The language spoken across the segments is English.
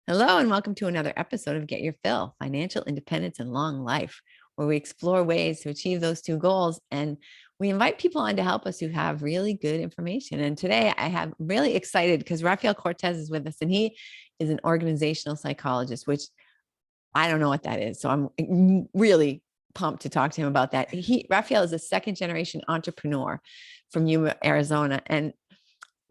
Hello, and welcome to another episode of Get Your Fill Financial Independence and Long Life, where we explore ways to achieve those two goals. And we invite people on to help us who have really good information. And today I have really excited because Rafael Cortez is with us, and he is an organizational psychologist, which I don't know what that is. So I'm really pumped to talk to him about that. Rafael is a second generation entrepreneur from Yuma, Arizona. And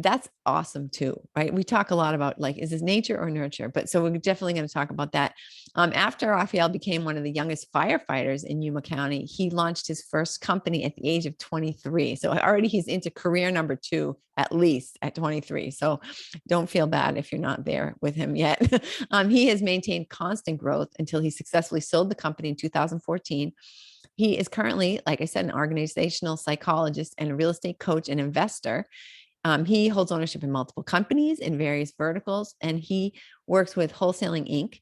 that's awesome too, right? We talk a lot about like, is this nature or nurture? But so we're definitely going to talk about that. After Rafael became one of the youngest firefighters in Yuma County, he launched his first company at the age of 23. So already he's into career number 2, at least at 23. So don't feel bad if you're not there with him yet. He has maintained constant growth until he successfully sold the company in 2014. He is currently, like I said, an organizational psychologist and a real estate coach and investor. He holds ownership in multiple companies in various verticals, and he works with Wholesaling Inc.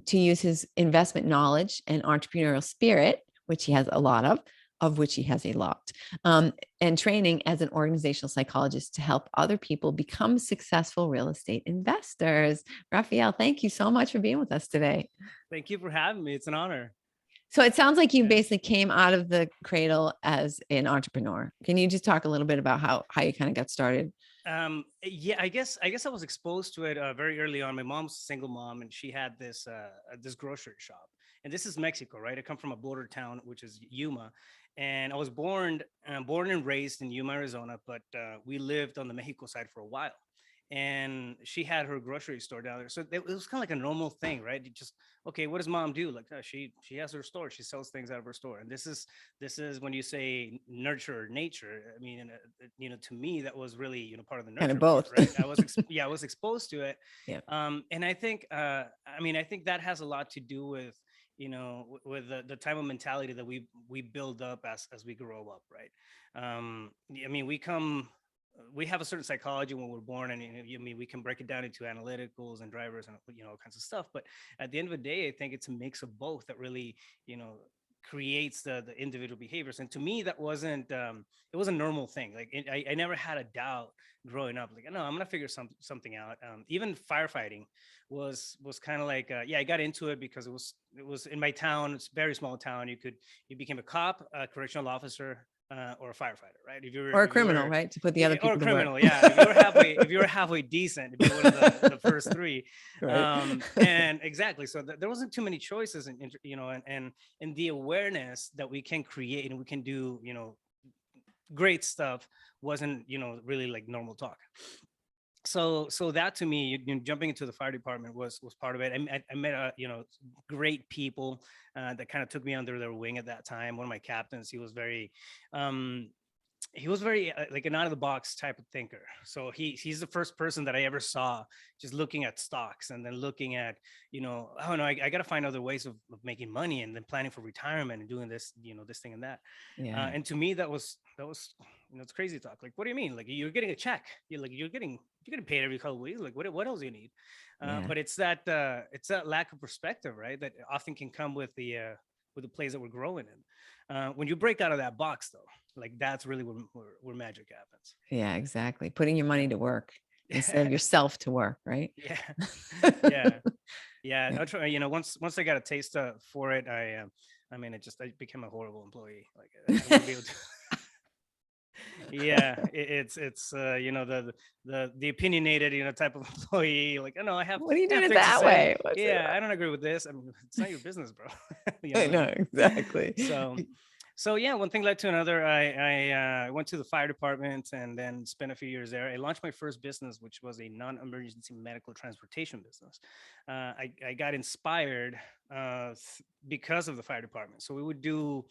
To use his investment knowledge and entrepreneurial spirit, which he has a lot of which he has a lot, and training as an organizational psychologist to help other people become successful real estate investors. Rafael, thank you so much for being with us today. Thank you for having me. It's an honor. So it sounds like you Yeah. basically came out of the cradle as an entrepreneur. Can you just talk a little bit about how you kind of got started? Yeah, I guess I was exposed to it very early on. My mom's a single mom, and she had this grocery shop. And this is Mexico, right? I come from a border town, which is Yuma, and I was born and raised in Yuma, Arizona, but we lived on the Mexico side for a while. And she had her grocery store down there, so it was kind of like a normal thing, right? You just, okay, what does mom do? Like, she has her store, she sells things out of her store. And this is when you say nurture or nature. I mean, to me, that was really, part of the Kind of nurture part, both. right? I was exposed to it. Yeah. And I think that has a lot to do with, with the type of mentality that we build up as we grow up, right? I mean, we have a certain psychology when we're born, and I mean, we can break it down into analyticals and drivers and all kinds of stuff. But at the end of the day, I think it's a mix of both that really, you know creates the individual behaviors. And to me, that wasn't it was a normal thing. Like, I never had a doubt growing up, like, no, I'm gonna figure something out. Even firefighting was kind of like, yeah, I got into it because it was in my town. It's a very small town. You became a cop, a correctional officer, or a firefighter, right? Or a If you criminal, were right? To put the Yeah, other or a people to work. criminal, yeah. If you were halfway decent, to be one of the first three. Right. And exactly, so there wasn't too many choices, and the awareness that we can create and we can do, great stuff, wasn't, really like normal talk. So that, to me, jumping into the fire department was part of it. I met great people that kind of took me under their wing at that time. One of my captains, um he was very, like, an out of the box type of thinker. So he's the first person that I ever saw just looking at stocks, and then looking at, oh no, I got to find other ways of making money, and then planning for retirement and doing this, this thing and that. Yeah. And to me, that was it's crazy talk. Like, what do you mean? Like, you're getting a check? You're getting paid every couple of weeks. Like, what else do you need? Yeah. But it's that lack of perspective, right? That often can come with the place that we're growing in. When you break out of that box, though, like, that's really where magic happens. Yeah, exactly. Putting your money to work instead of Yeah. yourself to work, right? Yeah. Yeah. Yeah. I try, once I got a taste for it, I mean, I became a horrible employee. Like, I wouldn't be able to. Yeah, it's the opinionated, type of employee. Like, oh no, I have What are you I doing have it things to that say. way? What's it Yeah, about? I don't agree with this. I mean, it's not your business, bro. I know, Like, exactly. so so yeah, one thing led to another. I went to the fire department and then spent a few years there. I launched my first business, which was a non-emergency medical transportation business. I got inspired because of the fire department. So we would do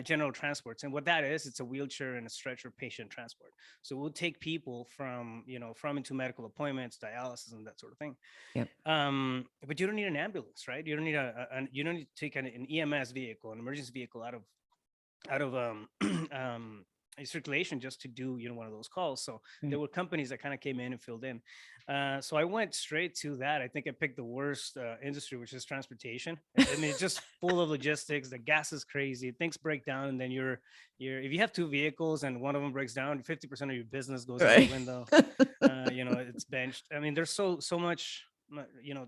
general transports, and what that is, it's a wheelchair and a stretcher patient transport. So we'll take people from into medical appointments, dialysis, and that sort of thing. Yep. But you don't need an ambulance, right? You don't need you don't need to take an EMS vehicle, an emergency vehicle, out of a circulation, just to do, one of those calls. So there Right. were companies that kind of came in and filled in. So I went straight to that. I think I picked the worst industry, which is transportation. I mean, it's just full of logistics. The gas is crazy. Things break down, and then you're if you have two vehicles and one of them breaks down, 50% of your business goes out the Right. window. It's benched. I mean, there's so much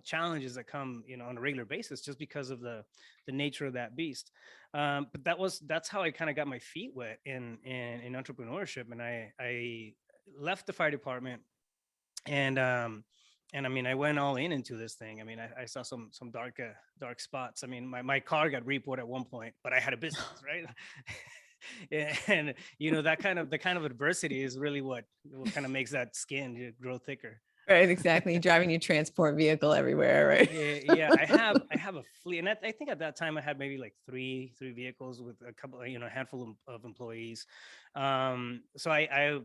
challenges that come, on a regular basis, just because of the nature of that beast. But that's how I kind of got my feet wet in entrepreneurship. And I left the fire department, and I mean, I went all in into this thing. I mean, I saw some dark spots. I mean, my car got repoed at one point, but I had a business, right? And that kind of adversity is really what kind of makes that skin grow thicker. Right, exactly. Driving your transport vehicle everywhere, right? Yeah, I have a fleet, and I think at that time I had maybe like three vehicles with a couple, a handful of employees. So I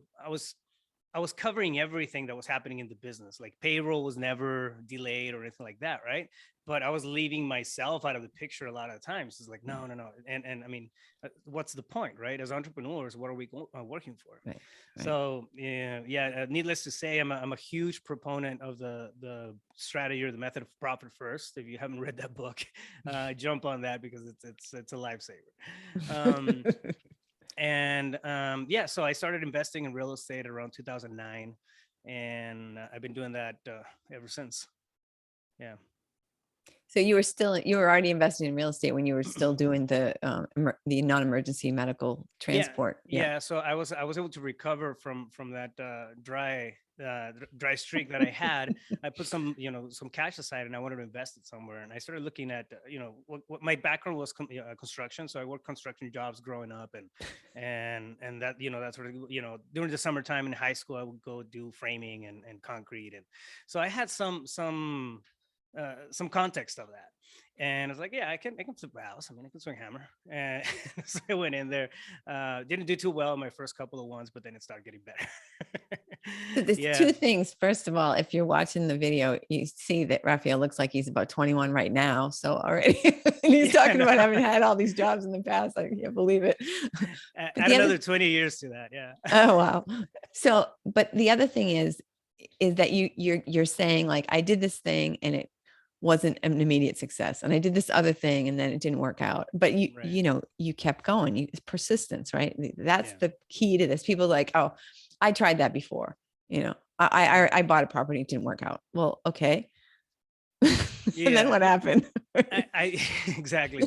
was covering everything that was happening in the business. Like, payroll was never delayed or anything like that, right? But I was leaving myself out of the picture a lot of times. It's like, no, no, no. And I mean, what's the point, right? As entrepreneurs, what are we working for? Right, right. So yeah. Needless to say, I'm a huge proponent of the strategy, or the method of profit first. If you haven't read that book, jump on that, because it's a lifesaver. Um, and yeah, so I started investing in real estate around 2009, and I've been doing that ever since. Yeah. So you were already investing in real estate when you were still doing the non-emergency medical Yeah, transport. Yeah. yeah. So I was able to recover from that dry streak that I had. I put some cash aside, and I wanted to invest it somewhere. And I started looking at what my background was, construction. So I worked construction jobs growing up, and that that's sort of, during the summertime in high school I would go do framing and concrete, and so I had some context of that. And I was like, yeah, I can flip a house. I mean, I can swing a hammer. And so I went in there. Didn't do too well in my first couple of ones, but then it started getting better. So there's Yeah. two things. First of all, if you're watching the video, you see that Rafael looks like he's about 21 right now. So already, and he's Yeah, talking no. about having had all these jobs in the past. I can't believe it. But Add the other, another 20 years to that. Yeah. oh wow. So, but the other thing is that you're saying, like, I did this thing and it wasn't an immediate success, and I did this other thing and then it didn't work out, but Right. you kept going. It's persistence, right? That's Yeah. the key to this. People are like, oh, I tried that before. I bought a property, it didn't work out. Well, okay. And then Yeah. what happened? I exactly.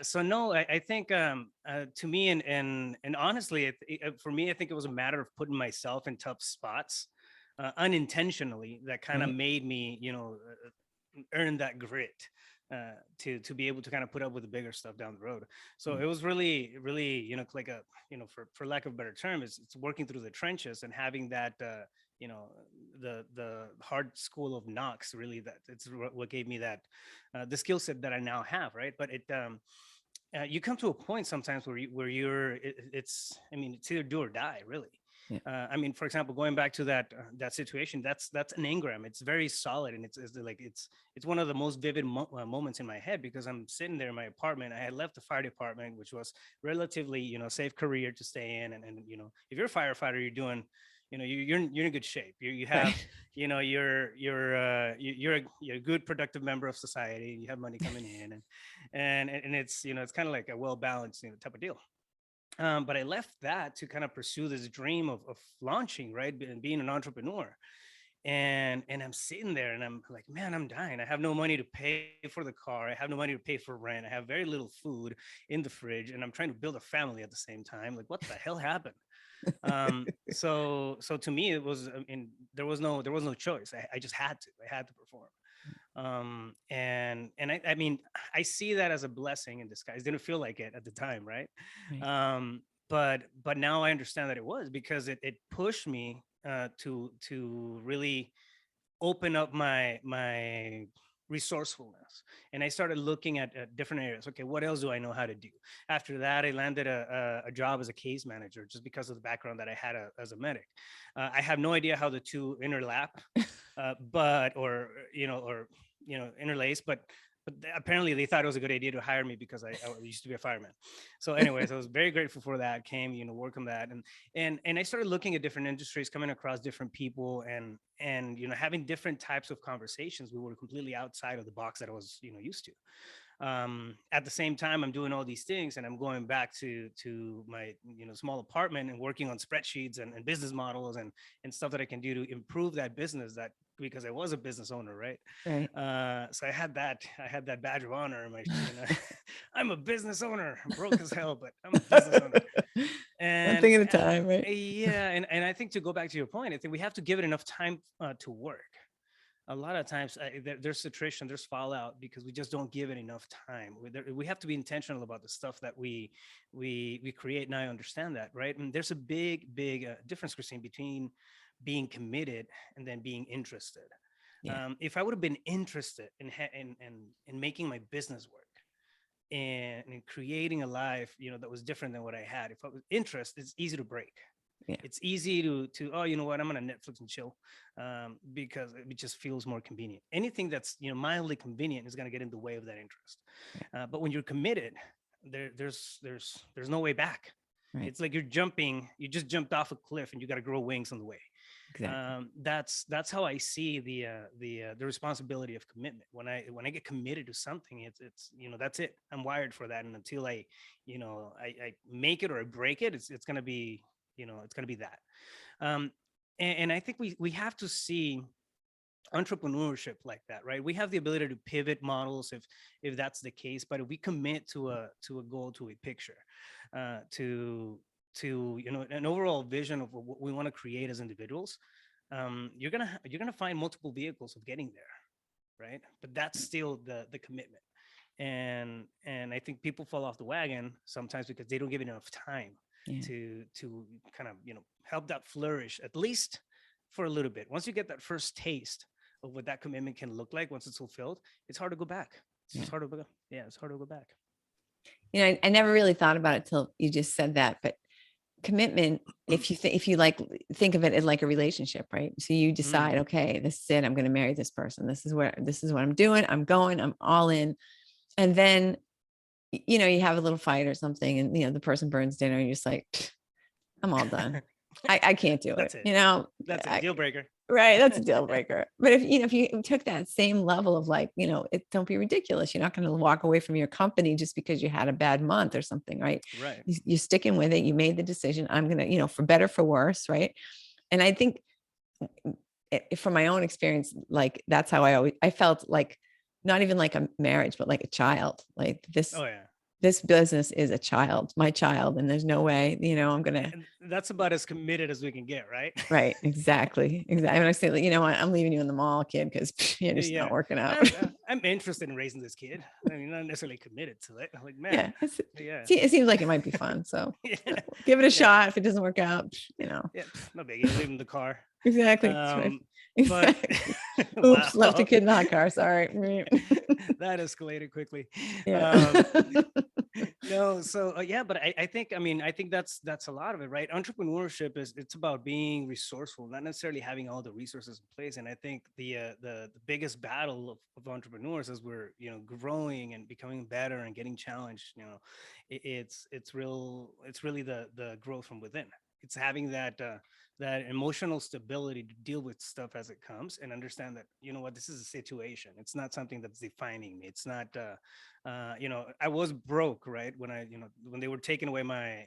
So no, I think to me, and honestly, for me, I think it was a matter of putting myself in tough spots unintentionally, that kind of Right. made me, earn that grit to be able to kind of put up with the bigger stuff down the road. So Mm. it was really, really, like a, for lack of a better term, it's working through the trenches and having that, you know, the hard school of knocks. Really, that it's what gave me that the skill set that I now have, right? But you come to a point sometimes it's, I mean, it's either do or die, really. Yeah. I mean, for example, going back to that situation, that's an engram. It's very solid, and it's one of the most vivid moments in my head, because I'm sitting there in my apartment. I had left the fire department, which was relatively, safe career to stay in, and if you're a firefighter, you're doing, you're in good shape. You have, Right. you're a good productive member of society. You have money coming in, and it's, it's kind of like a well balanced, type of deal. But I left that to kind of pursue this dream of launching, right, and being an entrepreneur. And I'm sitting there and I'm like, man, I'm dying. I have no money to pay for the car. I have no money to pay for rent. I have very little food in the fridge, and I'm trying to build a family at the same time. Like, what the hell happened? So to me, it was, I mean, there was no choice. I just I had to perform. And I mean, I see that as a blessing in disguise. Didn't feel like it at the time, right? Right. But now I understand that it was, because it pushed me to really open up my resourcefulness. And I started looking at different areas. Okay, what else do I know how to do? After that, I landed a job as a case manager, just because of the background that I had as a medic. I have no idea how the two interlap, but interlace, but apparently they thought it was a good idea to hire me, because I used to be a fireman. So anyways, I was very grateful for that. Came, work on that, and I started looking at different industries, coming across different people, and having different types of conversations. We were completely outside of the box that I was, used to. At the same time, I'm doing all these things, and I'm going back to my, small apartment, and working on spreadsheets and business models and stuff that I can do to improve that business that because I was a business owner, right? Right. So I had that badge of honor in my, I'm a business owner. I'm broke as hell, but I'm a business owner. One And thing at a time, right? yeah, and I think, to go back to your point, I think we have to give it enough time to work. A lot of times there's attrition, there's fallout, because we just don't give it enough time. We have to be intentional about the stuff that we create. And I understand that, right? And there's a big difference, Christine, between being committed and then being interested. Yeah. If I would have been interested in making my business work, and in creating a life, that was different than what I had. If I was interested, it's easy to break. Yeah. It's easy to, oh, you know what, I'm gonna Netflix and chill, because it just feels more convenient. Anything that's, mildly convenient is gonna get in the way of that interest. But when you're committed, there's no way back. Right. It's like you just jumped off a cliff and you got to grow wings on the way. Exactly. That's how I see the responsibility of commitment. When I get committed to something, it's that's it. I'm wired for that, and until I make it or I break it, it's gonna be it's gonna be that. Um, and I think we have to see entrepreneurship like that, right? We have the ability to pivot models if that's the case, but if we commit to a goal, to a picture, to an overall vision of what we want to create as individuals, you're gonna find multiple vehicles of getting there, right? But that's still the commitment. And I think people fall off the wagon sometimes because they don't give it enough time Yeah. to kind of help that flourish, at least for a little bit. Once you get that first taste of what that commitment can look like, once it's fulfilled, it's hard to go back. It's Yeah. just hard to go. Yeah, it's hard to go back. I never really thought about it till you just said that, but commitment, if you like think of it as like a relationship, right? So you Mm, decide, okay, this is it, I'm going to marry this person, this is what I'm doing, I'm all in. And then you have a little fight or something, and the person burns dinner, and you're just like, I'm all done. I can't do it. that's it. That's it. I, Deal breaker. right. That's a deal breaker. But if you took that same level of like, don't be ridiculous. You're not going to walk away from your company just because you had a bad month or something, right? Right. You're sticking with it. You made the decision. I'm going to, for better, for worse. Right. And I think from my own experience, like that's how I felt like not even like a marriage, but like a child, like Oh yeah. this business is a child, my child. And there's no way, I'm going to, And that's about as committed as we can get, right? right. Exactly. Exactly. And I say, like, what, I'm leaving you in the mall, kid, because you're just not Yeah. working out. I'm interested in raising this kid. I mean, not necessarily committed to it. I'm like, Yeah. man, yeah. See, it seems like it might be fun. So Yeah. give it a Yeah. shot. If it doesn't work out, Yeah. No biggie. Leave him in the car. exactly. That's right. But Exactly. Oops, left a wow. kid in the hot car. Sorry. That escalated quickly. Yeah. Um, no, so yeah, but I think that's a lot of it, right? Entrepreneurship it's about being resourceful, not necessarily having all the resources in place. And I think the biggest battle of entrepreneurs, as we're growing and becoming better and getting challenged, it's really the growth from within. It's having that emotional stability to deal with stuff as it comes, and understand that what, this is a situation. It's not something that's defining me. It's not I was broke, right, when when they were taking away my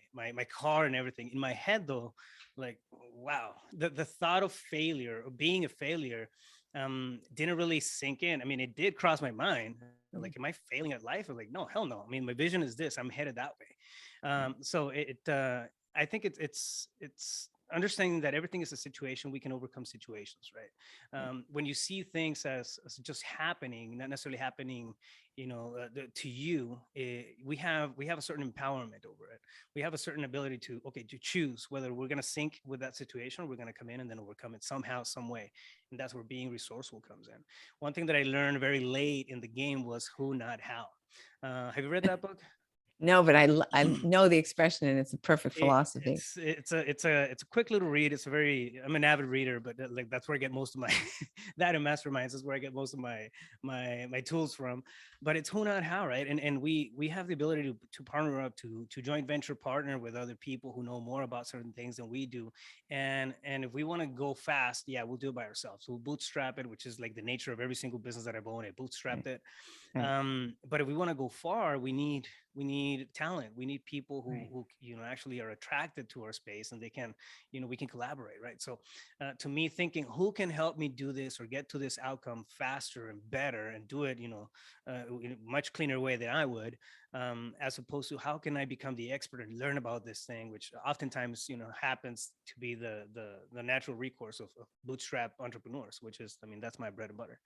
car and everything. In my head, though, like, wow, the thought of failure, of being a failure, didn't really sink in. I mean, it did cross my mind, like, am I failing at life? I was like, no, hell no. I mean, my vision is this. I'm headed that way. So I think it's understanding that everything is a situation. We can overcome situations, right? When you see things as just happening, not necessarily happening to you, we have a certain empowerment over it. We have a certain ability to choose whether we're going to sync with that situation, or we're going to come in and then overcome it somehow, some way. And that's where being resourceful comes in. One thing that I learned very late in the game was who, not how. Have you read that book? No, but I know the expression, and it's a perfect it, philosophy. it's a quick little read. I'm an avid reader, but like, that's where I get most of my that and masterminds is where I get most of my tools from. But it's who, not how, right? And we have the ability to partner up, to joint venture partner with other people who know more about certain things than we do. And if we want to go fast, yeah, we'll do it by ourselves. We'll bootstrap it, which is like the nature of every single business that I've owned. I bootstrapped Right. it. Right. But if we want to go far, we need we need talent, we need people Right. who actually are attracted to our space, and they can, we can collaborate, right? So to me, thinking who can help me do this or get to this outcome faster and better and do it, in a much cleaner way than I would, as opposed to how can I become the expert and learn about this thing, which oftentimes happens to be the natural recourse of bootstrap entrepreneurs, which is, I mean, that's my bread and butter.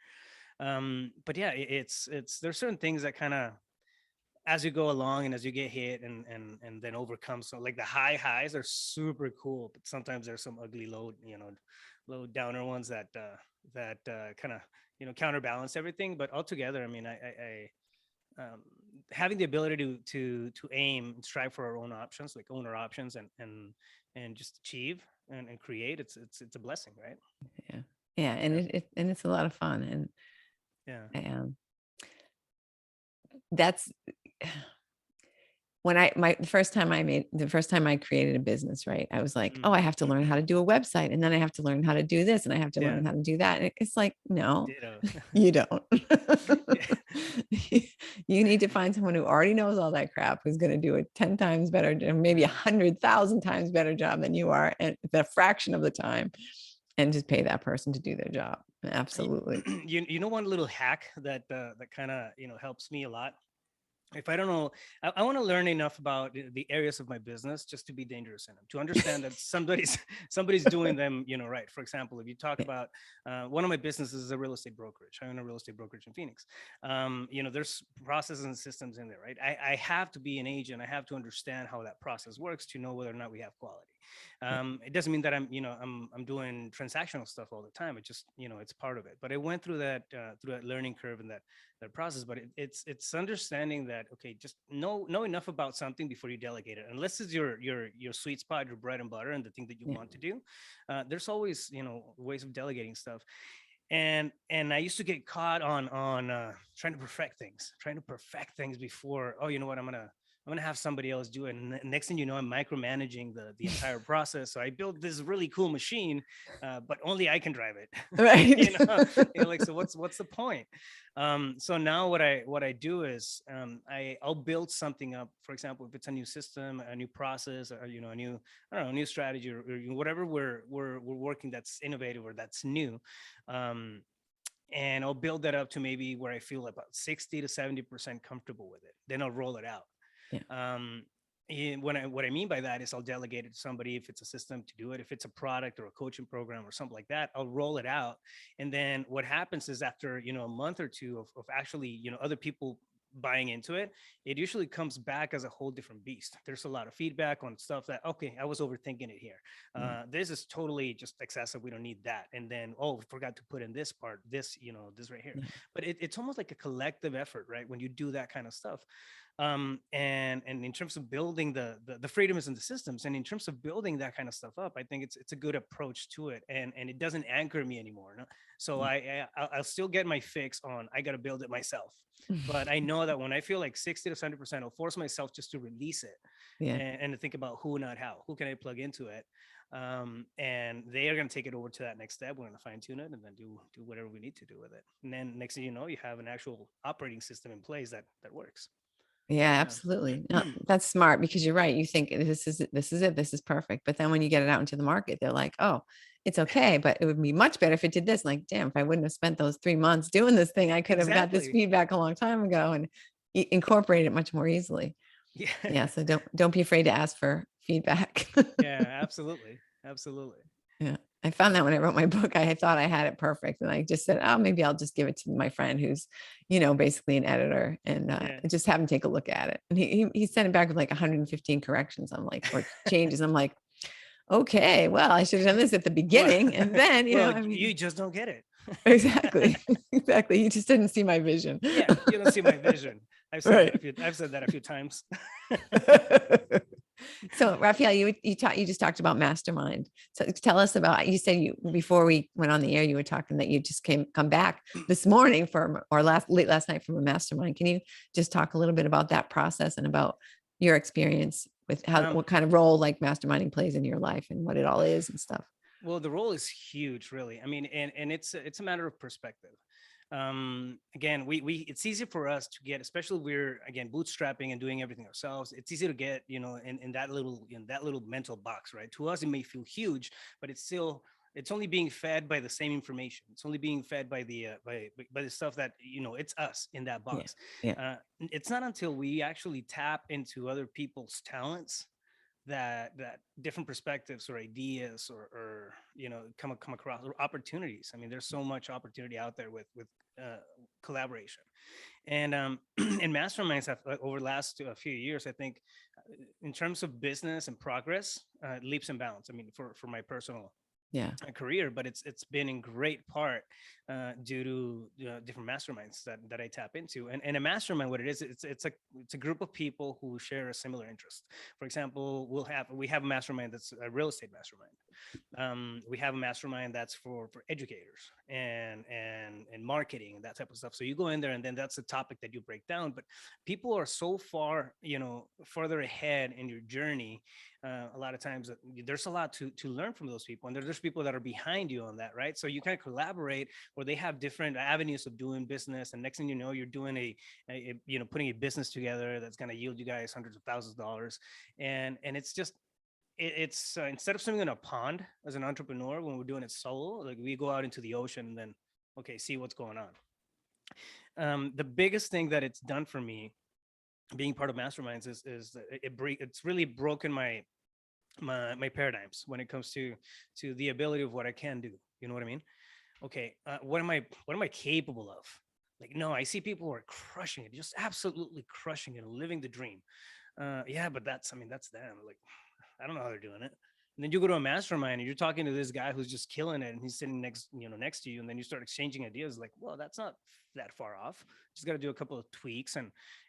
But yeah, it's there's certain things that kind of, as you go along and as you get hit and then overcome, so like the highs are super cool, but sometimes there's some ugly low downer ones that kind of counterbalance everything. But altogether, I mean, I having the ability to aim and strive for our own options, like own our options, and just achieve and create, it's a blessing, right? Yeah. Yeah. And Yeah. and it's a lot of fun. Yeah. And that's when the first time I created a business, right? I was like, oh, I Mm. have to learn how to do a website, and then I have to learn how to do this, and I have to Yeah. learn how to do that. And it's like, no, Ditto. you don't. Yeah. You need to find someone who already knows all that crap, who's going to do a 10 times better, maybe Yeah. 100,000 times better job than you are, and the fraction of the time, and just pay that person to do their job. Y- Absolutely. you know, one little hack that kind of helps me a lot. If I don't know, I want to learn enough about the areas of my business just to be dangerous in them, to understand that somebody's somebody's doing them, right. For example, if you talk Yeah. about one of my businesses is a real estate brokerage. I own a real estate brokerage in Phoenix. There's processes and systems in there, right? I have to be an agent. I have to understand how that process works to know whether or not we have quality. Yeah. It doesn't mean that I'm doing transactional stuff all the time. It just, it's part of it. But I went through that learning curve and that process. But it's understanding that, okay, just know enough about something before you delegate it, unless it's your sweet spot, your bread and butter, and the thing that you Yeah. want to do. There's always ways of delegating stuff. And I used to get caught on trying to perfect things before, oh, you know what, I'm gonna have somebody else do it. And next thing you know, I'm micromanaging the entire process. So I built this really cool machine, but only I can drive it. Right. Like, so what's the point? So now what I do is, I'll build something up. For example, if it's a new system, a new process, or a new, I don't know, a new strategy, or whatever we're working that's innovative or that's new. Um, and I'll build that up to maybe where I feel about 60 to 70% comfortable with it. Then I'll roll it out. Yeah. What I mean by that is I'll delegate it to somebody if it's a system to do it. If it's a product or a coaching program or something like that, I'll roll it out. And then what happens is, after a month or two of actually other people buying into it, it usually comes back as a whole different beast. There's a lot of feedback on stuff that, okay, I was overthinking it here. Right. This is totally just excessive. We don't need that. And then, oh, we forgot to put in this part, this, this right here. Yeah. But it's almost like a collective effort, right? When you do that kind of stuff. And in terms of building the freedom is in the systems, and in terms of building that kind of stuff up, I think it's a good approach to it, and it doesn't anchor me anymore, no? So Yeah. I'll still get my fix on, I got to build it myself. But I know that when I feel like 60 to 70%, I'll force myself just to release it, Yeah. and to think about who, not how, who can I plug into it. And they are going to take it over to that next step. We're going to fine tune it and then do whatever we need to do with it. And then next thing you know, you have an actual operating system in place that works. Yeah, Yeah. absolutely. No, that's smart, because you're right. You think this is it. This is perfect. But then when you get it out into the market, they're like, oh, it's okay, but it would be much better if it did this. Like, damn, if I wouldn't have spent those 3 months doing this thing, I could have got this Exactly. feedback a long time ago and incorporate it much more easily. Yeah. Yeah. So don't be afraid to ask for feedback. Yeah, absolutely. Absolutely. Yeah. I found that when I wrote my book, I thought I had it perfect. And I just said, oh, maybe I'll just give it to my friend who's, basically an editor, and Yeah. just have him take a look at it. And he sent it back with like 115 corrections. I'm like, or changes. I'm like, okay, well, I should have done this at the Well, beginning. And then, well, I you mean, just don't get it. exactly. Exactly. You just didn't see my vision. Yeah, you don't see my vision. Right. I've said that a few times. So Rafael, you just talked about mastermind. So tell us about, you said before we went on the air, you were talking that you just come back this morning late last night from a mastermind. Can you just talk a little bit about that process and about your experience with Um, what kind of role like masterminding plays in your life and what it all is and stuff? well, the role is huge, really. I mean, and it's a matter of perspective. Again, we it's easy for us to get, especially we're again bootstrapping and doing everything ourselves. It's easy to get, in that little mental box, right? To us, it may feel huge, but it's only being fed by the same information. It's only being fed by by the stuff that it's us in that Yeah. box. Yeah. It's not until we actually tap into other people's talents that different perspectives or ideas or come across, or opportunities. I mean, there's so much opportunity out there with uh, collaboration. And and masterminds have, over the last few years, I think, in terms of business and progress, leaps and bounds. I mean, for my personal Yeah. career, but it's been in great part due to different masterminds that I tap into. And a mastermind, what it is, it's a group of people who share a similar interest. For example, we have a mastermind that's a real estate mastermind. We have a mastermind that's for educators and marketing and that type of stuff. So you go in there, and then that's the topic that you break down. But people are so far, further ahead in your journey. A lot of times there's a lot to learn from those people, and there's people that are behind you on that, right? So you kind of collaborate, or they have different avenues of doing business, and next thing you know, you're doing putting a business together that's going to yield you guys hundreds of thousands of dollars. And it's just it's instead of swimming in a pond as an entrepreneur, when we're doing it solo, like, we go out into the ocean and then, okay, see what's going on. The biggest thing that it's done for me being part of masterminds is that it's really broken my paradigms when it comes to the ability of what I can do. You know what I mean? Okay, what am I capable of? Like, no, I see people who are crushing it, just absolutely crushing it, and living the dream. Yeah, but that's them. Like, I don't know how they're doing it. And then you go to a mastermind and you're talking to this guy who's just killing it, and he's sitting next to you, and then you start exchanging ideas. Like, well, that's not that far off. Just got to do a couple of tweaks,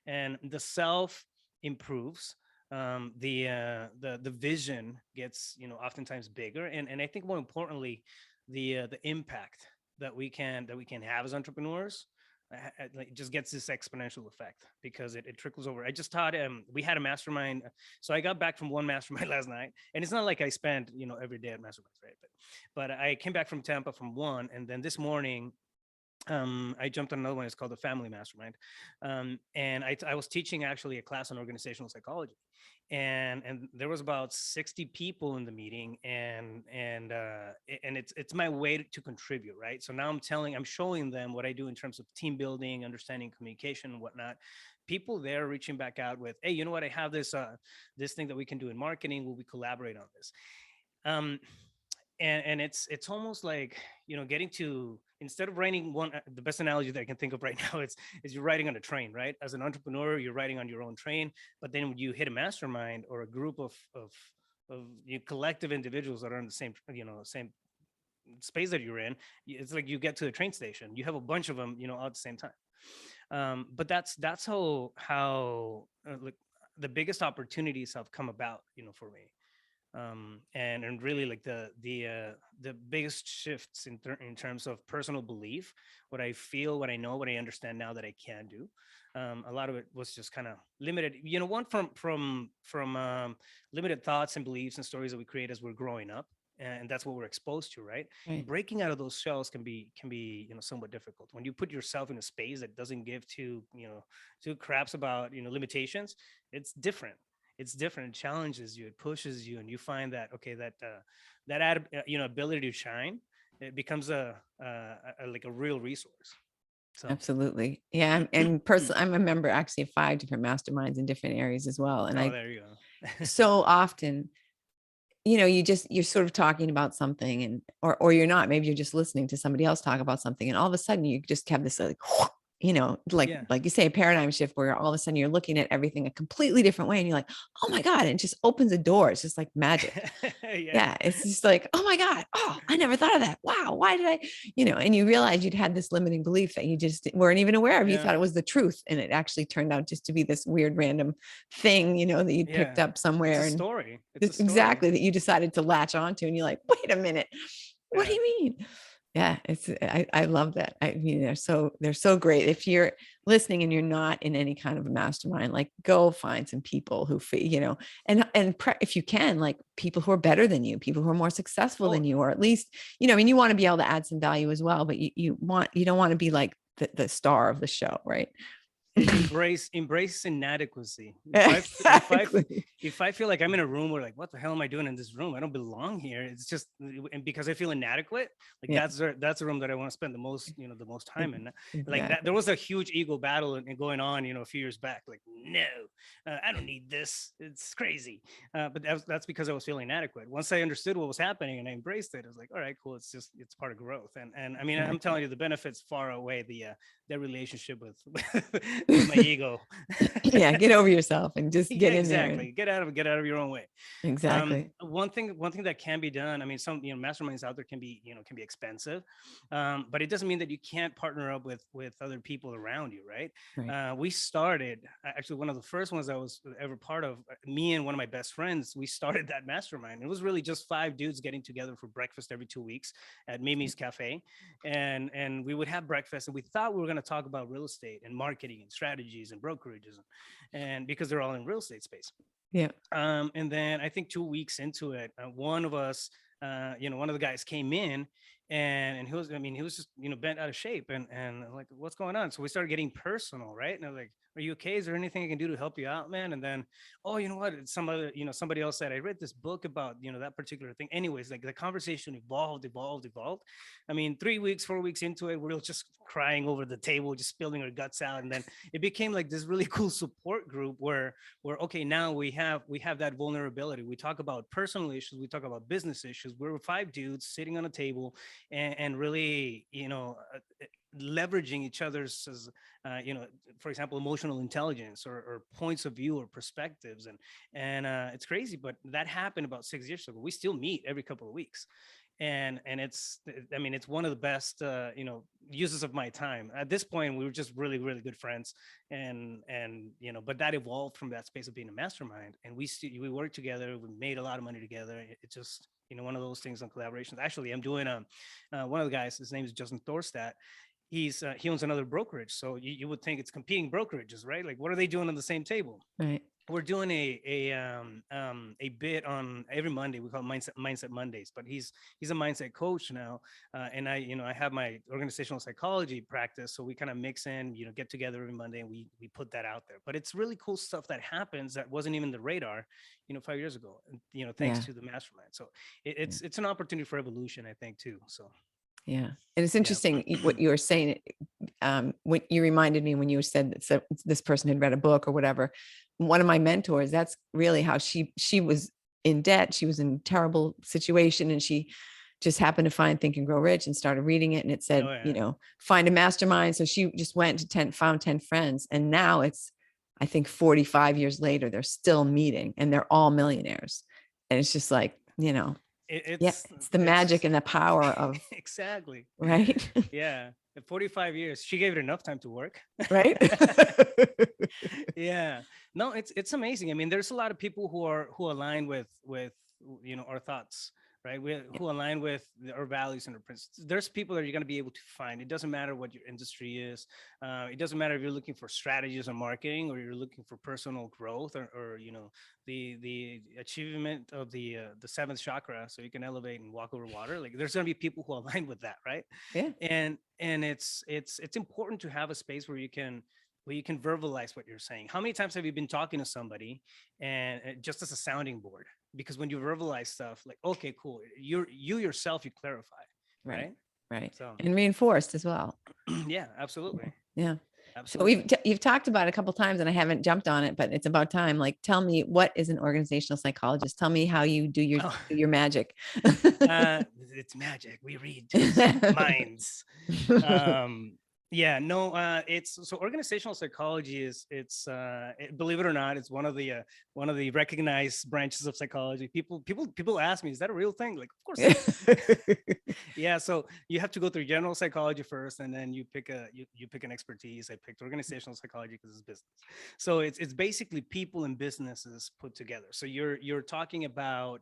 and the self improves. The vision gets, oftentimes bigger, and I think more importantly, the impact that we can have as entrepreneurs, like, just gets this exponential effect, because it trickles over. I just taught we had a mastermind. So I got back from one mastermind last night, and it's not like I spend every day at masterminds, right? But I came back from Tampa from one, and then this morning I jumped on another one. It's called the Family Mastermind, and I was teaching actually a class on organizational psychology, and there was about 60 people in the meeting, and it's my way to contribute, right? So now I'm showing them what I do in terms of team building, understanding communication, and whatnot. People there reaching back out with, hey, you know what? I have this thing that we can do in marketing. Will we collaborate on this? Um, and it's almost like, getting to, instead of riding one, the best analogy that I can think of right now is you're riding on a train, right? As an entrepreneur, you're riding on your own train, but then when you hit a mastermind or a group of collective individuals that are in the same space that you're in, it's like you get to the train station, you have a bunch of them, all at the same time. But that's how like, the biggest opportunities have come about, for me. And really, like, the biggest shifts in terms of personal belief, what I feel, what I know, what I understand now that I can do. A lot of it was just kind of limited, one from limited thoughts and beliefs and stories that we create as we're growing up, and that's what we're exposed to, right? Right. Breaking out of those shells can be somewhat difficult when you put yourself in a space that doesn't give two craps about limitations. It's different. It challenges you, it pushes you, and you find that, okay, ability to shine, it becomes like a real resource. So Absolutely. Yeah. And personally, I'm a member actually of 5 different masterminds in different areas as well. And oh, I there you go. so often, you're sort of talking about something, and or you're not, maybe you're just listening to somebody else talk about something, and all of a sudden you just have this, like, like Yeah. like you say, a paradigm shift, where all of a sudden you're looking at everything a completely different way, and you're like, oh my God, and it just opens a door. It's just like magic. Yeah. Yeah, it's just like, oh my God, oh, I never thought of that. Wow, why did I, and you realize you'd had this limiting belief that you just weren't even aware of. You Yeah. thought it was the truth, and it actually turned out just to be this weird random thing, that you'd picked Yeah. up It's a somewhere, and story. It's a this story. exactly that you decided to latch onto, and you're like, wait a minute, what do Yeah. you mean? Yeah, I love that. I mean, they're so great. If you're listening and you're not in any kind of a mastermind, like, go find some people who, if you can, like, people who are better than you, people who are more successful Oh, than you, or at least, I mean, you want to be able to add some value as well, but you don't want to be like the star of the show, right? Embrace inadequacy. Exactly. If I feel like I'm in a room where like, what the hell am I doing in this room? I don't belong here. It's just, and because I feel inadequate, like Yeah, that's a room that I want to spend the most, the most time in. Like that, there exactly. was a huge ego battle and going on, a few years back. Like, no, I don't need this. It's crazy. But that's because I was feeling inadequate. Once I understood what was happening and I embraced it, I was like, all right, cool. It's part of growth. And I mean, I'm Exactly. telling you, the benefits far outweigh the relationship with with my ego. Yeah, get over yourself and just Yeah, get in there and exactly. Get out of your own way. exactly. One thing that can be done. I mean, some masterminds out there can be expensive, but it doesn't mean that you can't partner up with other people around you, right? Right. We started actually one of the first ones I was ever part of. Me and one of my best friends, we started that mastermind. It was really just 5 dudes getting together for breakfast every 2 weeks at Mimi's Cafe, and we would have breakfast, and we thought we were going to talk about real estate and marketing and strategies and brokerages, and because they're all in real estate space. Yeah. And then I think 2 weeks into it, one of us, one of the guys came in, and he was just, bent out of shape, and I'm like, what's going on? So we started getting personal, right? And I was like, are you okay? Is there anything I can do to help you out, man? And then, oh, you know what? Somebody else said, I read this book about, that particular thing. Anyways, like the conversation evolved. I mean, 3 weeks, 4 weeks into it, we were just crying over the table, just spilling our guts out. And then it became like this really cool support group where okay, now we have that vulnerability. We talk about personal issues, we talk about business issues. We're 5 dudes sitting on a table and really, leveraging each other's, for example, emotional intelligence or points of view or perspectives. And it's crazy, but that happened about 6 years ago. We still meet every couple of weeks, and it's one of the best uses of my time. At this point we were just really, really good friends, and but that evolved from that space of being a mastermind, and we worked together, we made a lot of money together. It just, one of those things on collaborations. Actually, I'm doing one of the guys, his name is Justin Thorstad. He owns another brokerage, so you would think it's competing brokerages, right? Like, what are they doing on the same table? Right. We're doing a bit on every Monday. We call it mindset Mondays, but he's a mindset coach now, and I have my organizational psychology practice, so we kind of mix in, get together every Monday, and we put that out there. But it's really cool stuff that happens that wasn't even the radar, 5 years ago, thanks Yeah. to the mastermind. So Yeah. it's an opportunity for evolution, I think, too. So Yeah. And it's yeah. interesting what you were saying. What you reminded me when you said that this person had read a book or whatever. One of my mentors, that's really how she was in debt. She was in a terrible situation, and she just happened to find Think and Grow Rich and started reading it. And it said, Oh yeah. find a mastermind. So she just went to found 10 friends. And now it's, I think 45 years later, they're still meeting and they're all millionaires. And it's just like, It, yeah, it's it's the magic it's and the power of, exactly. right. Yeah. At 45 years, she gave it enough time to work. Right. Yeah. No, it's amazing. I mean, there's a lot of people who align with our thoughts, right? Who align with our values and our principles. There's people that you're going to be able to find. It doesn't matter what your industry is. It doesn't matter if you're looking for strategies or marketing, or you're looking for personal growth, or the achievement of the seventh chakra, so you can elevate and walk over water. Like, there's going to be people who align with that, right? Yeah. And it's important to have a space where you can verbalize what you're saying. How many times have you been talking to somebody and just as a sounding board? Because when you verbalize stuff, like, okay, cool, you yourself, you clarify, Right. right? Right. So And reinforced as well. yeah, absolutely. Yeah. So Absolutely. you've talked about it a couple times and I haven't jumped on it, but it's about time. Like, tell me, what is an organizational psychologist? Tell me how you do Oh, your magic. it's magic. We read minds. Um, yeah, no, it's so organizational psychology believe it or not, it's one of the recognized branches of psychology. People ask me, is that a real thing? Like, of course it is. Yeah, so you have to go through general psychology first, and then you pick an expertise. I picked organizational psychology because it's business. So it's basically people and businesses put together. So you're talking about,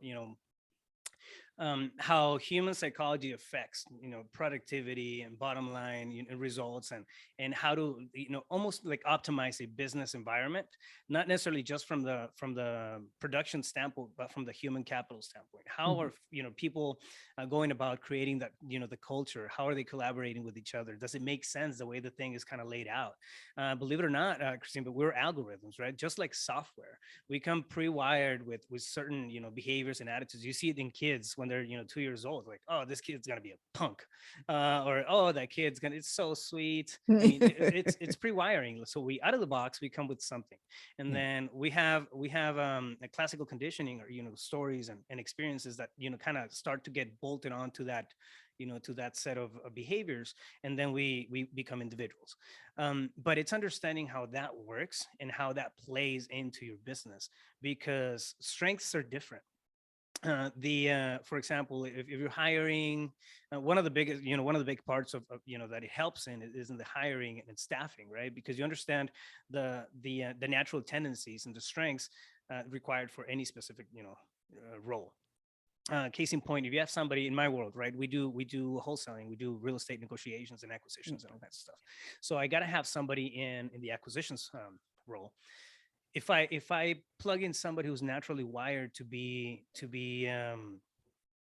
how human psychology affects, productivity and bottom line, results, and how to, almost like optimize a business environment, not necessarily just from the production standpoint, but from the human capital standpoint. How Mhm. are, people going about creating that, the culture? How are they collaborating with each other? Does it make sense the way the thing is kind of laid out? Believe it or not, Christine, but we're algorithms, right? Just like software, we come pre-wired with certain, behaviors and attitudes. You see it in kids when they're, 2 years old, like, oh, this kid's gonna be a punk, or oh, that kid's gonna, it's so sweet. I mean, it's pre-wiring. So we, out of the box, we come with something, and Yeah. then we have a classical conditioning, or, stories and experiences that, kind of start to get bolted onto that, to that set of behaviors, and then we become individuals. But it's understanding how that works and how that plays into your business, because strengths are different. For example, if you're hiring, one of the biggest, one of the big parts of that it helps in is in the hiring and staffing, right? Because you understand the natural tendencies and the strengths required for any specific, role. Case in point, if you have somebody, in my world, right, we do wholesaling, we do real estate negotiations and acquisitions and all kinds of stuff. So I got to have somebody in the acquisitions role. If I plug in somebody who's naturally wired to be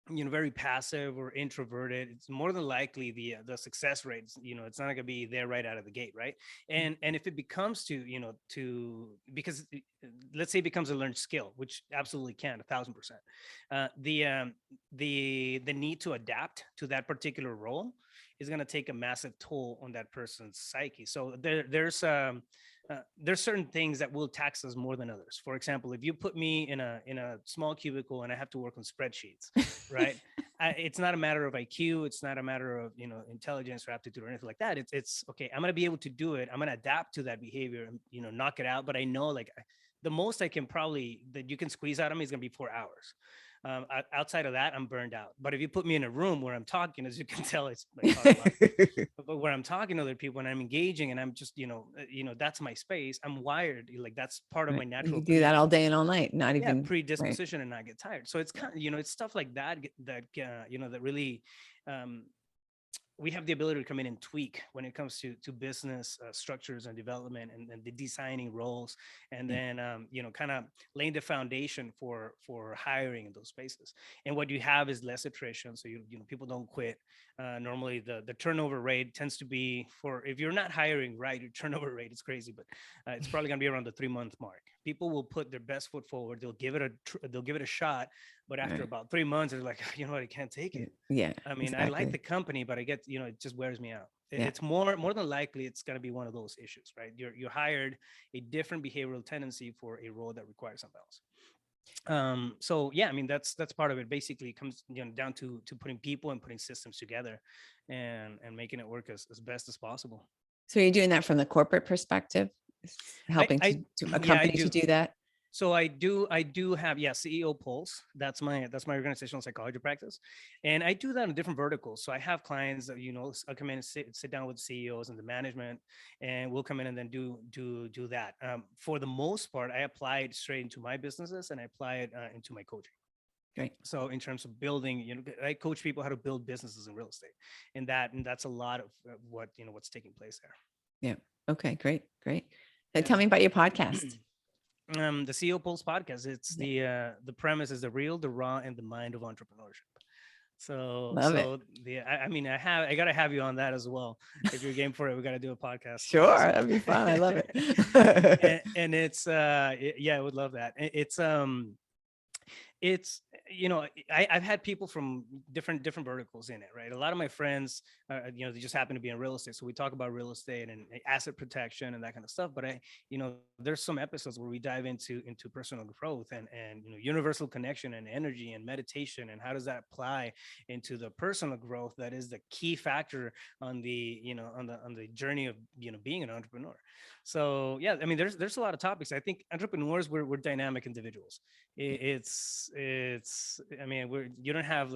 very passive or introverted, it's more than likely the success rates, it's not going to be there right out of the gate, right? And if it becomes to because let's say it becomes a learned skill, which absolutely can, 1,000%. The need to adapt to that particular role is going to take a massive toll on that person's psyche. So there's certain things that will tax us more than others. For example, if you put me in a small cubicle and I have to work on spreadsheets, right? It's not a matter of IQ. It's not a matter of, intelligence or aptitude or anything like that. It's okay. I'm gonna be able to do it. I'm gonna adapt to that behavior and, knock it out. But I know, like, the most I can probably that you can squeeze out of me is gonna be 4 hours. Outside of that, I'm burned out. But if you put me in a room where I'm talking, as you can tell, it's like talking a lot, but where I'm talking to other people and I'm engaging and I'm just, that's my space. I'm wired. Like, that's part of Right. my You natural could do that all day and all night, not yeah, even right. predisposition and not get tired. So it's kind of, it's stuff like that really, um, we have the ability to come in and tweak when it comes to business structures and development and the designing roles, and Yeah. then kind of laying the foundation for hiring in those spaces. And what you have is less attrition, so people don't quit. Normally the turnover rate tends to be, for if you're not hiring right, your turnover rate is crazy, but it's probably going to be around the 3-month mark. People will put their best foot forward. They'll give it a shot, but after Right. about 3 months, they're like, you know what, I can't take it. Yeah, I mean, I like the exactly. company, but I get, it just wears me out. Yeah. It's more than likely it's going to be one of those issues, right? You're hired a different behavioral tendency for a role that requires something else. So yeah, I mean, that's part of it. Basically, it comes, down to putting people and putting systems together, and making it work as best as possible. So you're doing that from the corporate perspective, helping I to a yeah, I company to do. do that? So I do have, yeah, CEO Pulse. That's my organizational psychology practice, and I do that in different verticals. So I have clients that, I come in and sit down with CEOs and the management, and we'll come in and then do that. For the most part, I apply it straight into my businesses, and I apply it into my coaching. Great. So in terms of building, I coach people how to build businesses in real estate, and that's a lot of what what's taking place there. Yeah. Okay, great. Great. Yeah. Tell me about your podcast. The CEO Pulse podcast. It's Yeah. the premise is the real, the raw, and the mind of entrepreneurship. So Love it. I mean, I gotta have you on that as well. If you're game for it, we gotta do a podcast Sure, that'd be fun. I love it. and it's yeah, I would love that. It's I've had people from different verticals in it, right? A lot of my friends they just happen to be in real estate, so we talk about real estate and asset protection and that kind of stuff. But there's some episodes where we dive into personal growth and universal connection and energy and meditation, and how does that apply into the personal growth that is the key factor on the on the journey of being an entrepreneur. So yeah, I mean, there's a lot of topics. I think entrepreneurs, we're dynamic individuals. It's I mean, you don't have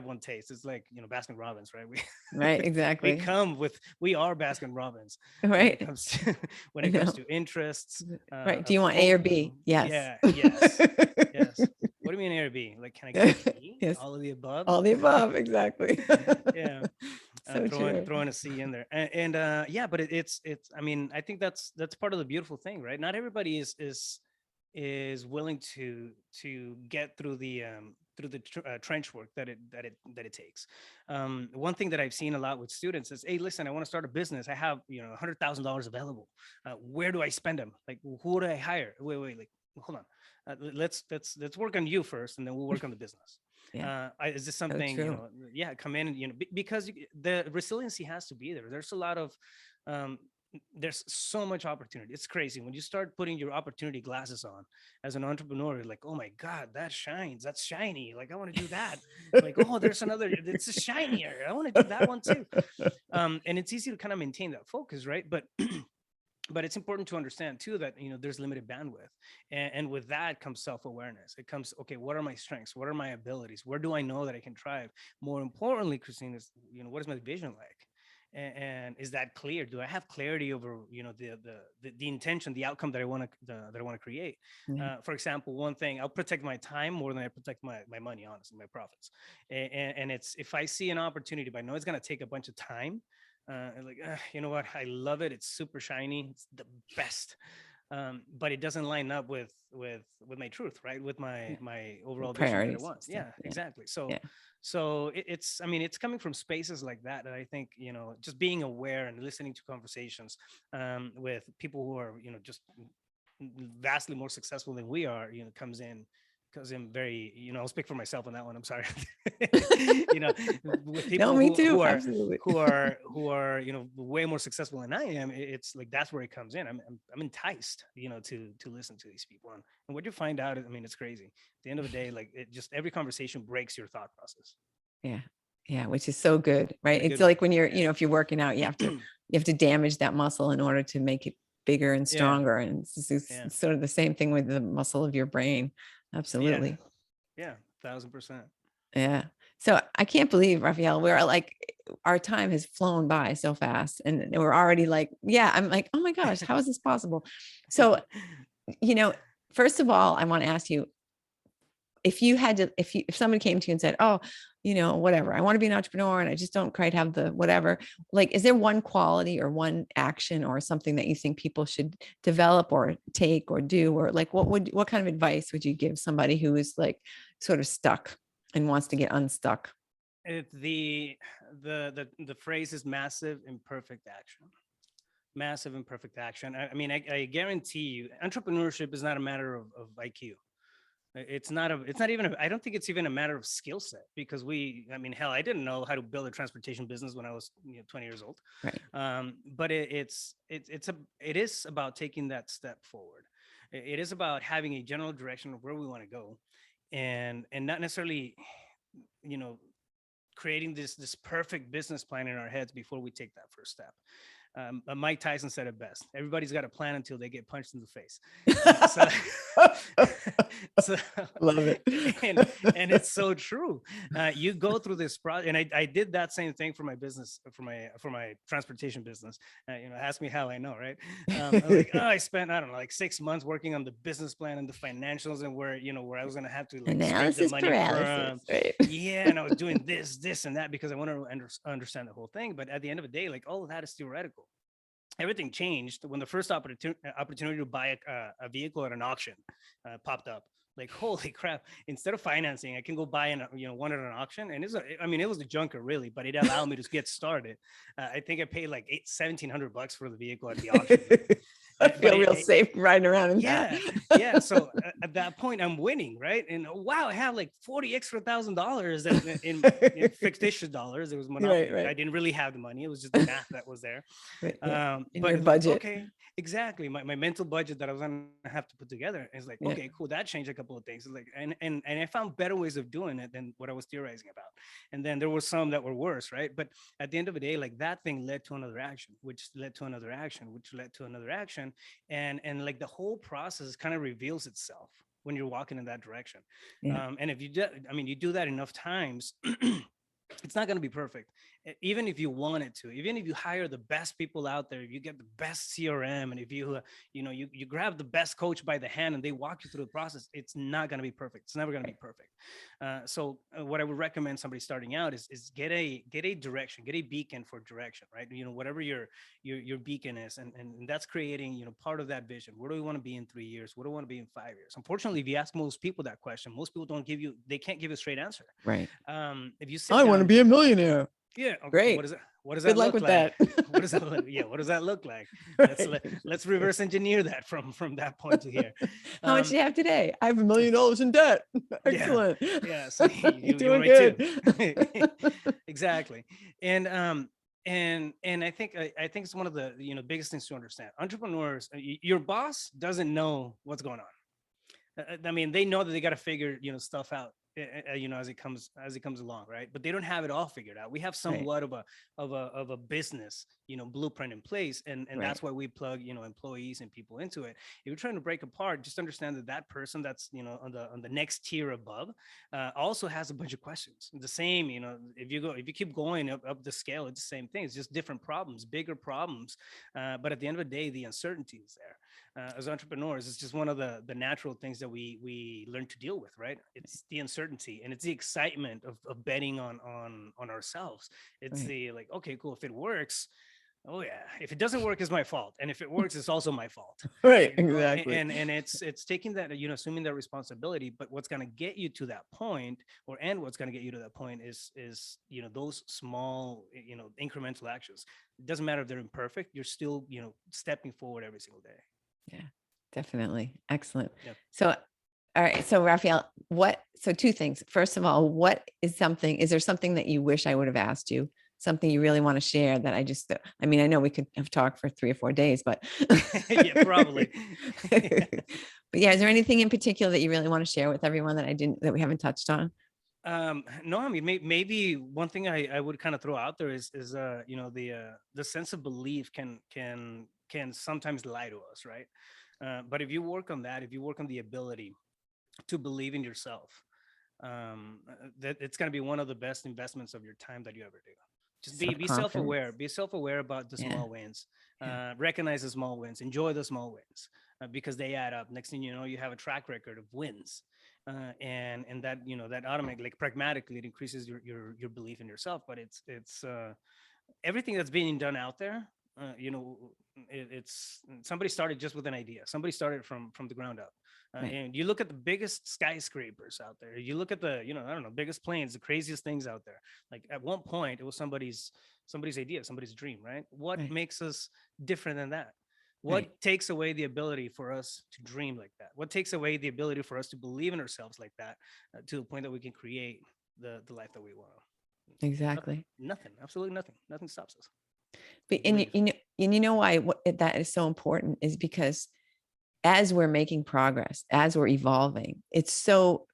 one taste. It's like, Baskin Robbins, right? We Right, we exactly. come with we are Baskin Robbins when it Right. comes to when I it comes know. to interests, Right. Do of you want A or hope. B? Yes. Yeah, yes, yes. What do you mean A or B? Like, can I get a C? Yes, All of the above? all the above, exactly. Yeah. So true. Throwing a C in there, yeah, but it's. I mean, I think that's part of the beautiful thing, right? Not everybody is willing to get through the trench work that it takes. One thing that I've seen a lot with students is, hey, listen, I want to start a business. I have $100,000 available. Where do I spend them? Like, who do I hire? Wait, like, hold on. Let's work on you first, and then we'll work on the business. Yeah, Is this so something, true. yeah, come in and, because the resiliency has to be there. There's a lot of, um, there's so much opportunity. It's crazy when you start putting your opportunity glasses on as an entrepreneur. You're like, oh my God, that shines. That's shiny. Like, I want to do that. Like, oh, there's another, it's a shinier. I want to do that one too. And it's easy to kind of maintain that focus, right? But but it's important to understand too that there's limited bandwidth, and with that comes self-awareness. It comes, okay, what are my strengths, what are my abilities, where do I know that I can thrive? More importantly, Christine, is what is my vision like, and is that clear? Do I have clarity over the intention, the outcome that I want to that I want to create? Yeah. For example, one thing, I'll protect my time more than I protect my money, honestly, my profits. And it's, if I see an opportunity but I know it's going to take a bunch of time, and like, you know what? I love it. It's super shiny. It's the best. But it doesn't line up with my truth, right? With Yeah. my Your overall vision that I priorities want. and stuff. Yeah, Yeah. exactly. Yeah. So it's, I mean, it's coming from spaces like that. And I think, just being aware and listening to conversations with people who are, just vastly more successful than we are, comes in, because I'm very, I'll speak for myself on that one. I'm sorry. you know, with No, people me who too. who are Absolutely. way more successful than I am. It's like, that's where it comes in. I'm enticed, to listen to these people, and what you find out, I mean, it's crazy. At the end of the day, like, it just, every conversation breaks your thought process Yeah. Yeah. Which is so good, in right? a It's good way. like when you're, Yeah. if you're working out, you have to damage that muscle in order to make it bigger and Yeah. stronger. And it's Yeah. sort of the same thing with the muscle of your brain. Yeah. Absolutely. Yeah. 1,000%. Yeah. So I can't believe, Rafael, we're like, our time has flown by so fast and we're already like, yeah, I'm like, oh my gosh, how is this possible? So, you know, first of all, I want to ask you, if you had to, if somebody came to you and said, oh, whatever, I want to be an entrepreneur and I just don't quite have the whatever, like, is there one quality or one action or something that you think people should develop or take or do? Or like, what kind of advice would you give somebody who is like sort of stuck and wants to get unstuck? It, the phrase is massive imperfect action. Massive imperfect action. I mean, I guarantee you, entrepreneurship is not a matter of IQ. It's not even, I don't think it's even a matter of skill set, because I mean, hell, I didn't know how to build a transportation business when I was 20 years old. Right. But it is about taking that step forward. It is about having a general direction of where we want to go, and not necessarily, you know, creating this perfect business plan in our heads before we take that first step. Mike Tyson said it best: everybody's got a plan until they get punched in the face. So, so, Love it. and it's so true. You go through this process, and I did that same thing for my business, for my transportation business. Ask me how I know, right? I'm like, I spent, I don't know, like 6 months working on the business plan and the financials, and where I was gonna have to like scrape the Analysis money paralysis, from. right? Yeah, and I was doing this and that because I wanted to understand the whole thing. But at the end of the day, like, all of that is theoretical. Everything changed when the first opportunity to buy a vehicle at an auction popped up. Like, holy crap! Instead of financing, I can go buy one at an auction, and I mean, it was a junker really, but it allowed me to get started. I think I paid like $1,700 for the vehicle at the auction. I But feel real safe riding around in that. yeah. So at that point, I'm winning, right? And wow, I have like 40 extra $1,000 in fictitious dollars. It was monopoly. Right. I didn't really have the money. It was just the math that was there. Right, yeah. In But your it was like, budget. okay, exactly. My mental budget that I was gonna have to put together is like, Yeah. okay, cool. That changed a couple of things. Like, and I found better ways of doing it than what I was theorizing about. And then there were some that were worse, right? But at the end of the day, like, that thing led to another action, which led to another action, which led to another action. And like, the whole process kind of reveals itself when you're walking in that direction. Yeah. And if you do, I mean, you do that enough times, it's not going to be perfect. even if you wanted to, even if you hire the best people out there, you get the best CRM, and if you you grab the best coach by the hand and they walk you through the process, it's not going to be perfect. It's never going to be Right. perfect. What I would recommend somebody starting out is get a direction, get a beacon for direction, right? Whatever your beacon is, and that's creating part of that vision. Where do we want to be in 3 years? What do we want to be in 5 years? Unfortunately, if you ask most people that question, most people they can't give a straight answer. Right. If you sit I want to down, be a millionaire. yeah. Great. What does Good that luck look with like? that. What does that look? Yeah. What does that look like? Let's Right. let, let's reverse engineer that from that point to here. How much do Um, you have today? I have $1 million in debt. yeah, Excellent. yeah. So You're you're doing right too. good. Exactly. And I think it's one of the biggest things to understand. Entrepreneurs, your boss doesn't know what's going on. I mean, they know that they got to figure stuff out, as it comes along, right? But they don't have it all figured out. We have Right. somewhat of a business blueprint in place, and Right. that's why we plug employees and people into it. If you're trying to break apart, just understand that that person that's on the next tier above also has a bunch of questions. The same, if you keep going up the scale, it's the same thing. It's just different problems, bigger problems, but at the end of the day, the uncertainty is there. As entrepreneurs, it's just one of the natural things that we learn to deal with, right? It's the uncertainty, and it's the excitement of betting on ourselves. It's Right. the, like, okay, cool, if it works, oh yeah, if it doesn't work, it's my fault, and if it works, it's also my fault. Right. Exactly. And it's taking that, assuming that responsibility. But what's going to get you to that point, what's going to get you to that point is those small incremental actions. It doesn't matter if they're imperfect, you're still stepping forward every single day. Yeah, definitely. Excellent. Yeah. So, all right. So, Raphael, so two things. First of all, is there something that you wish I would have asked you? Something you really want to share that I mean, I know we could have talked for 3 or 4 days, but, Yeah, probably. but yeah, is there anything in particular that you really want to share with everyone that we haven't touched on? No, I mean, maybe one thing I would kind of throw out there is the sense of belief can sometimes lie to us, right? But if you work on that, if you work on the ability to believe in yourself, that it's going to be one of the best investments of your time that you ever do. Just be Self-confidence. self-aware, be self-aware about the Yeah. small wins. Yeah. Recognize the small wins, enjoy the small wins, because they add up. Next thing you know, you have a track record of wins, and that automatically, like, pragmatically, it increases your belief in yourself. But it's everything that's being done out there. It's somebody started just with an idea. Somebody started from the ground up. Right. And you look at the biggest skyscrapers out there. You look at the I don't know, biggest planes, the craziest things out there. Like, at one point, it was somebody's idea, somebody's dream, right? What Right. makes us different than that? Right. What takes away the ability for us to dream like that? What takes away the ability for us to believe in ourselves like that, to the point that we can create the life that we want? Nothing, Exactly. nothing, absolutely nothing. Nothing stops us. But Believe. and you know why that is so important is because as we're making progress, as we're evolving, it's so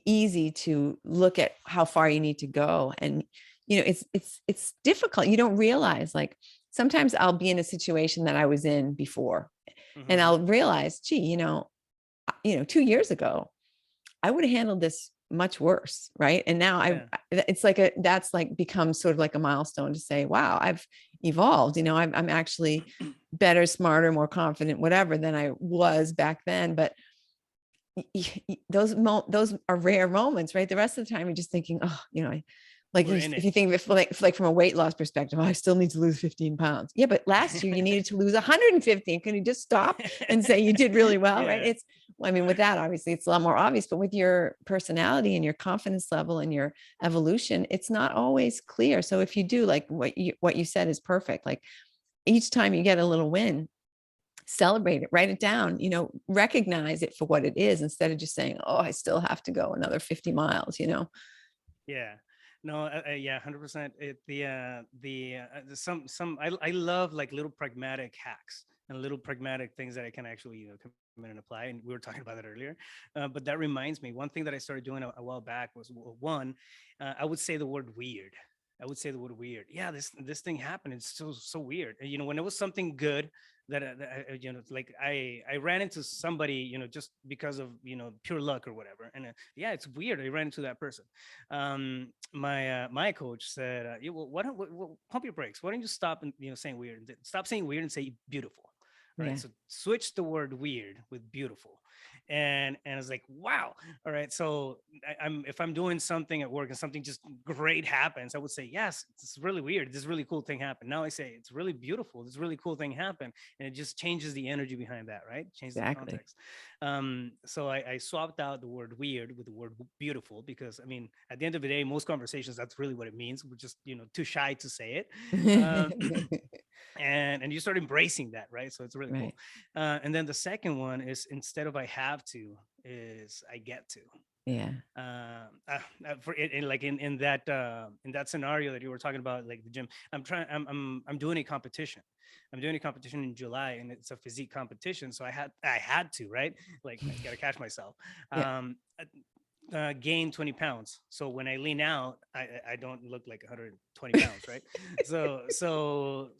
easy to look at how far you need to go. And, it's difficult. You don't realize, like, sometimes I'll be in a situation that I was in before and Hmm. I'll realize, gee, 2 years ago, I would have handled this much worse. Right. And now Yeah. it's like that's like becomes sort of like a milestone to say, wow, I've evolved. I'm actually better, smarter, more confident, whatever, than I was back then. But those are rare moments, right? The rest of the time, you're just thinking, oh, like We're in if it. you think of it like from a weight loss perspective, oh, I still need to lose 15 pounds. Yeah, but last year you needed to lose 115. Can you just stop and say you did really well, right? Yeah. I mean, with that, obviously, it's a lot more obvious, but with your personality and your confidence level and your evolution, it's not always clear. So if you do, like, what you said is perfect. Like, each time you get a little win, celebrate it, write it down, recognize it for what it is, instead of just saying, oh, I still have to go another 50 miles. Yeah. No, yeah, 100%. I love, like, little pragmatic hacks and little pragmatic things that I can actually come in and apply. And we were talking about that earlier. But that reminds me, one thing that I started doing a while back was, one, I would say the word weird. I would say the word weird. Yeah, this thing happened. It's so weird. And, when it was something good like I ran into somebody, just because of pure luck or whatever. And yeah, it's weird. I ran into that person. My coach said, yeah, well, why don't pump your brakes? Why don't you stop and saying weird? Stop saying weird and say beautiful. All right, Yeah, so switch the word weird with beautiful, and I was like, wow. All right, so I'm if I'm doing something at work and something just great happens, I would say, yes, it's really weird. This really cool thing happened. Now I say it's really beautiful. This really cool thing happened, and it just changes the energy behind that, right? Changes the exactly. context. So I swapped out the word weird with the word beautiful, because I mean, at the end of the day, most conversations, that's really what it means. We're just too shy to say it. Um, and you start embracing that, right? So it's really cool. Right. And then the second one is, instead of I have to, is I get to. Yeah. For like in that scenario that you were talking about, like the gym, I'm doing a competition. I'm doing a competition in July, and it's a physique competition, so I had to, right, like I gotta catch myself. Yeah. Gain 20 pounds, so when I lean out, I don't look like 120 pounds, right? So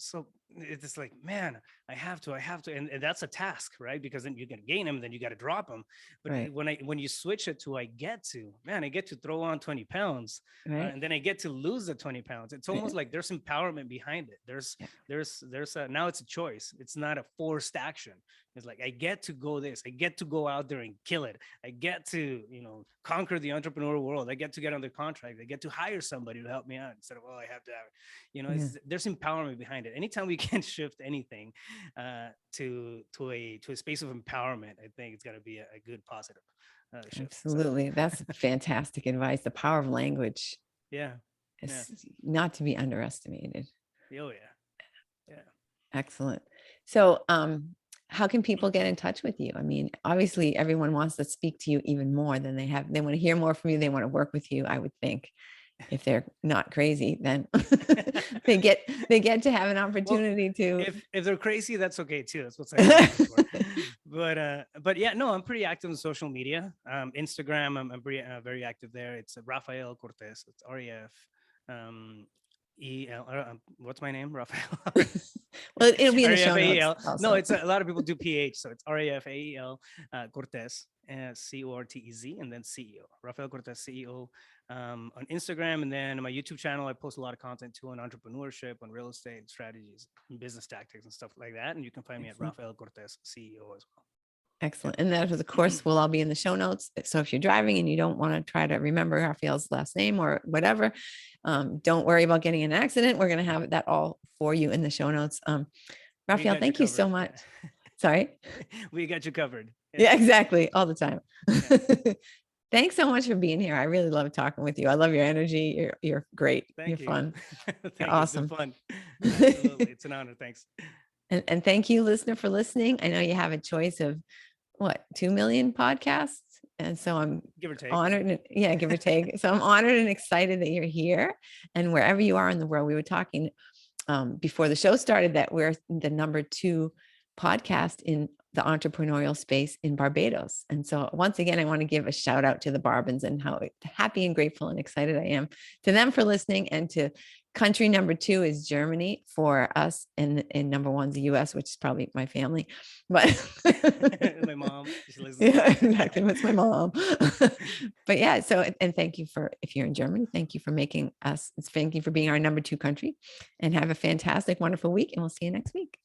it's just like, man, I have to, and that's a task, right? Because then you can gain them, then you got to drop them. But Right. when you switch it to I get to, man, I get to throw on 20 pounds, Right. and then I get to lose the 20 pounds. It's Yeah. almost like there's empowerment behind it. Yeah. There's a, now it's a choice. It's not a forced action. It's like, I get to go this, I get to go out there and kill it. I get to, conquer the entrepreneurial world. I get to get under contract. I get to hire somebody to help me out, instead of, oh, I have to have, Yeah. there's empowerment behind it. Anytime we can shift anything to a space of empowerment, I think it's got to be a good positive shift. So Absolutely. That's fantastic advice. The power of language yeah, yeah, is not to be underestimated. oh yeah, yeah. Excellent. So, how can people get in touch with you? I mean, obviously everyone wants to speak to you even more than they have. They want to hear more from you. They want to work with you, I would think. If they're not crazy, then they get to have an Well, opportunity to. if they're crazy, that's okay too. That's what psychology is for. But yeah, no, I'm pretty active on social media. Instagram, I'm very active there. It's Rafael Cortez. It's REF. EL. What's my name? Rafael. Well, it'll be in the show notes REFAEL. No, also. it's a lot of people do PH, so it's REFAEL Cortez, Cortez, and then CEO. Rafael Cortez, CEO, on Instagram, and then on my YouTube channel, I post a lot of content too on entrepreneurship, on real estate strategies, and business tactics, and stuff like that. And you can find me at Excellent. Rafael Cortez, CEO, as well. Excellent. And that, of course, will all be in the show notes. So if you're driving and you don't want to try to remember Raphael's last name or whatever, don't worry about getting in an accident. We're going to have that all for you in the show notes. We Raphael, got you thank you so covered. much. Yeah. Sorry. We got you covered. Yeah, exactly. All the time. Yeah. Thanks so much for being here. I really love talking with you. I love your energy. You're great. You're Thank you. fun. You're Thank you. It's been awesome. fun. Absolutely. It's an honor. Thanks. And thank you, listener, for listening. I know you have a choice of what, 2 million podcasts. And so I'm Give or take. honored. Yeah, give or take. So I'm honored and excited that you're here. And wherever you are in the world, we were talking before the show started that we're the #2 podcast in the entrepreneurial space in Barbados. And so once again, I want to give a shout out to the Barbans and how happy and grateful and excited I am to them for listening. And to country #2 is Germany for us, and #1 is the US, which is probably my family. But My mom, she listens. yeah, exactly. That's my mom. But yeah, so, and thank you for, if you're in Germany, thank you for making us, thank you for being our #2 country, and have a fantastic, wonderful week. And we'll see you next week.